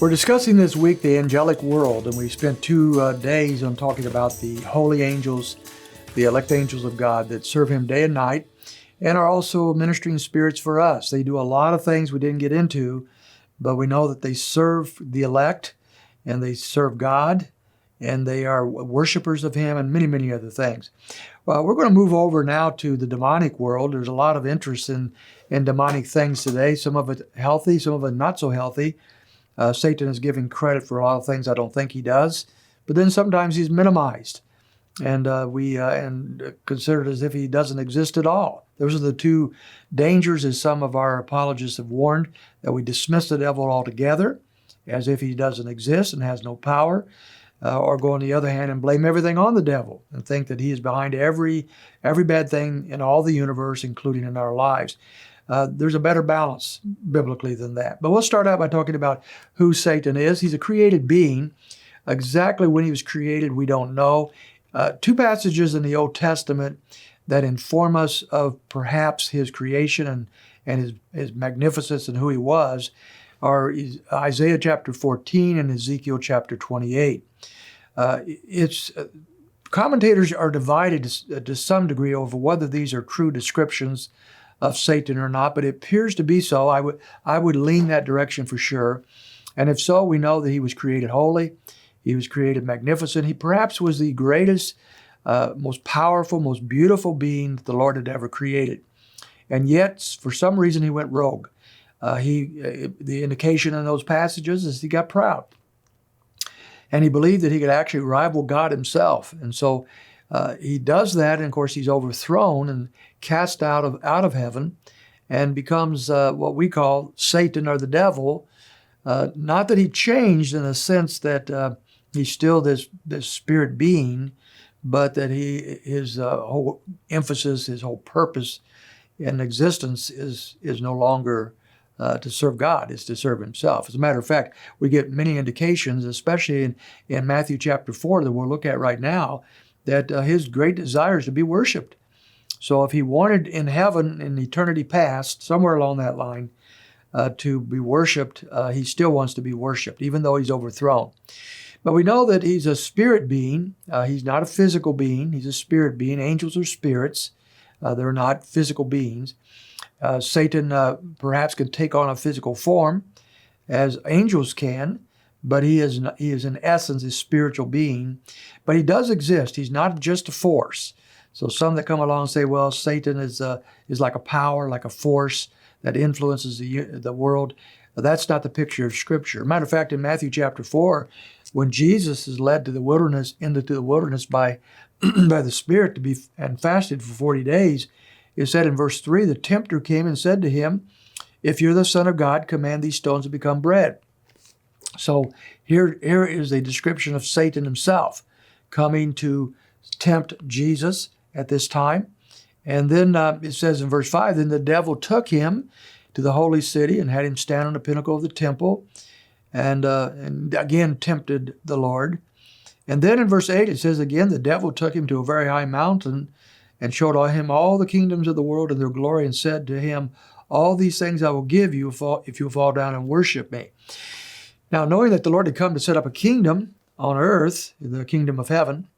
We're discussing this week the angelic world, and we spent 2 days on talking about the holy angels, the elect angels of God that serve Him day and night, and are also ministering spirits for us. They do a lot of things we didn't get into, but we know that they serve the elect, and they serve God, and they are worshipers of Him, and many, many other things. Well, we're going to move over now to the demonic world. There's a lot of interest in demonic things today, some of it healthy, some of it not so healthy. Satan is giving credit for a lot of things I don't think he does, but then sometimes he's minimized, and we considered as if he doesn't exist at all. Those are the two dangers, as some of our apologists have warned, that we dismiss the devil altogether, as if he doesn't exist and has no power, or go on the other hand and blame everything on the devil and think that he is behind every bad thing in all the universe, including in our lives. There's a better balance biblically than that. But we'll start out by talking about who Satan is. He's a created being. Exactly when he was created, we don't know. Two passages in the Old Testament that inform us of perhaps his creation and his magnificence and who he was are Isaiah chapter 14 and Ezekiel chapter 28. Commentators are divided to some degree over whether these are true descriptions of Satan or not, but it appears to be so. I would lean that direction for sure. And if so, we know that he was created holy. He was created magnificent. He perhaps was the greatest, most powerful, most beautiful being that the Lord had ever created. And yet, for some reason, he went rogue. The indication in those passages is he got proud. And he believed that he could actually rival God himself. And so he does that, and of course he's overthrown and cast out of heaven and becomes what we call Satan or the devil. Not that he changed in a sense that he's still this spirit being, but that his whole emphasis, his whole purpose in existence is no longer to serve God, is to serve himself. As a matter of fact, we get many indications, especially in Matthew chapter 4 that we'll look at right now, that his great desire is to be worshiped. So if he wanted in heaven, in eternity past, somewhere along that line, to be worshiped, he still wants to be worshiped, even though he's overthrown. But we know that he's a spirit being. He's not a physical being. He's a spirit being. Angels are spirits. They're not physical beings. Satan perhaps could take on a physical form, as angels can, but he is in essence a spiritual being. But he does exist. He's not just a force. So some that come along and say, well, Satan is like a power, like a force that influences the world. That's not the picture of Scripture. Matter of fact, in Matthew chapter 4, when Jesus is led into the wilderness by the Spirit to be and fasted for 40 days, it said in verse 3, the tempter came and said to him, if you're the Son of God, command these stones to become bread. So here is a description of Satan himself coming to tempt Jesus at this time. And then it says in verse 5, then the devil took him to the holy city and had him stand on the pinnacle of the temple and again tempted the Lord. And then in verse 8 it says again, the devil took him to a very high mountain and showed him all the kingdoms of the world and their glory and said to him, all these things I will give you if you fall down and worship me. Now, knowing that the Lord had come to set up a kingdom on earth, the kingdom of heaven,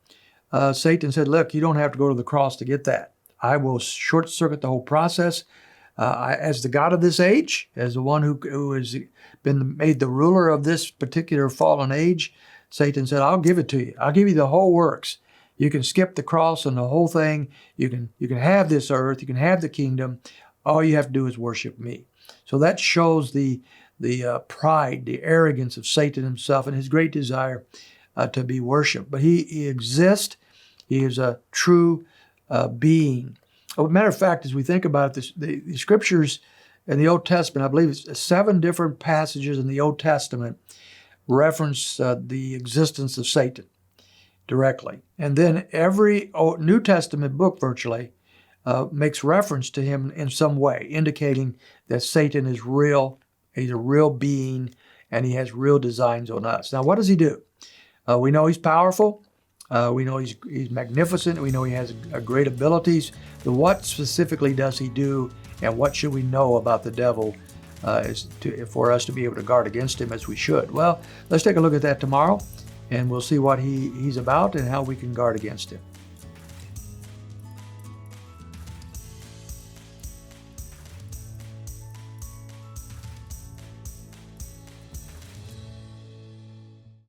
Satan said, look, you don't have to go to the cross to get that. I will short-circuit the whole process. As the God of this age, as the one who has been made the ruler of this particular fallen age, Satan said, I'll give it to you. I'll give you the whole works. You can skip the cross and the whole thing. You can have this earth. You can have the kingdom. All you have to do is worship me. So that shows the pride, the arrogance of Satan himself and his great desire to be worshipped. But he exists. He is a true being. As a matter of fact, as we think about it, the scriptures in the Old Testament, I believe it's 7 different passages in the Old Testament reference the existence of Satan directly. And then every New Testament book virtually makes reference to him in some way, indicating that Satan is real, he's a real being, and he has real designs on us. Now, what does he do? We know he's powerful. We know he's magnificent. We know he has great abilities. But what specifically does he do, and what should we know about the devil for us to be able to guard against him as we should. Well, let's take a look at that tomorrow, and we'll see what he's about and how we can guard against him.